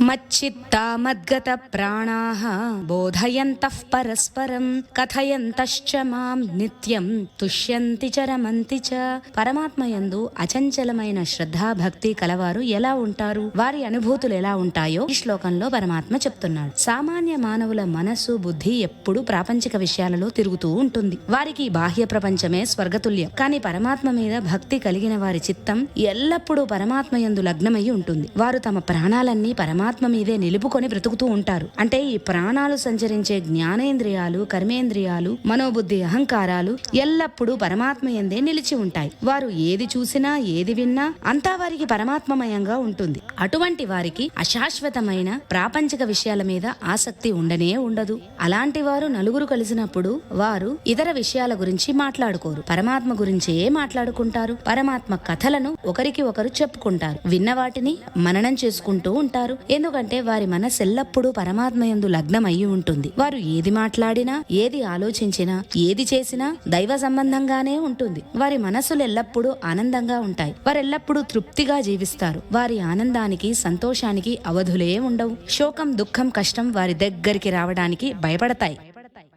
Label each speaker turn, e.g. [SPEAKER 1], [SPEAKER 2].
[SPEAKER 1] మచ్చిత్తా మద్గత ప్రాణాః బోధయంతః పరస్పరం కథయంతశ్చ మాం నిత్యం తుష్యంతి చ రమంతి చ. పరమాత్మయందు అచంచలమైన శ్రద్ధా భక్తి కలవారు ఎలా ఉంటారు, వారి అనుభూతులు ఎలా ఉంటాయో ఈ శ్లోకంలో పరమాత్మ చెప్తున్నాడు. సామాన్య మానవుల మనస్సు బుద్ధి ఎప్పుడూ ప్రాపంచిక విషయాలలో తిరుగుతూ ఉంటుంది. వారికి బాహ్య ప్రపంచమే స్వర్గతుల్యం. కానీ పరమాత్మ మీద భక్తి కలిగిన వారి చిత్తం ఎల్లప్పుడూ పరమాత్మయందు లగ్నమై ఉంటుంది. వారు తమ ప్రాణాలన్నీ పరమాత్మ మీదే నిలుపుకొని బ్రతుకుతూ ఉంటారు. అంటే ఈ ప్రాణాలు సంచరించే జ్ఞానేంద్రియాలు, కర్మేంద్రియాలు, మనోబుద్ధి, అహంకారాలు ఎల్లప్పుడూ పరమాత్మయందే నిలిచి ఉంటాయి. వారు ఏది చూసినా ఏది విన్నా అంతా వారికి పరమాత్మమయంగా ఉంటుంది. అటువంటి వారికి అశాశ్వతమైన ప్రాపంచిక విషయాల మీద ఆసక్తి ఉండనే ఉండదు. అలాంటి వారు నలుగురు కలిసినప్పుడు వారు ఇతర విషయాల గురించి మాట్లాడుకోరు, పరమాత్మ గురించే మాట్లాడుకుంటారు. పరమాత్మ కథలను ఒకరికి ఒకరు చెప్పుకుంటారు, విన్న వాటిని మననం చేసుకుంటూ ఉంటారు. ఎందుకంటే వారి మనసు ఎల్లప్పుడూ పరమాత్మయందు లగ్నం అయి ఉంటుంది. వారు ఏది మాట్లాడినా, ఏది ఆలోచించినా, ఏది చేసినా దైవ సంబంధంగానే ఉంటుంది. వారి మనసులు ఎల్లప్పుడూ ఆనందంగా ఉంటాయి. వారెల్లప్పుడూ తృప్తిగా జీవిస్తారు. వారి ఆనందానికి, సంతోషానికి అవధులే ఉండవు. శోకం, దుఃఖం, కష్టం వారి దగ్గరికి రావడానికి భయపడతాయి.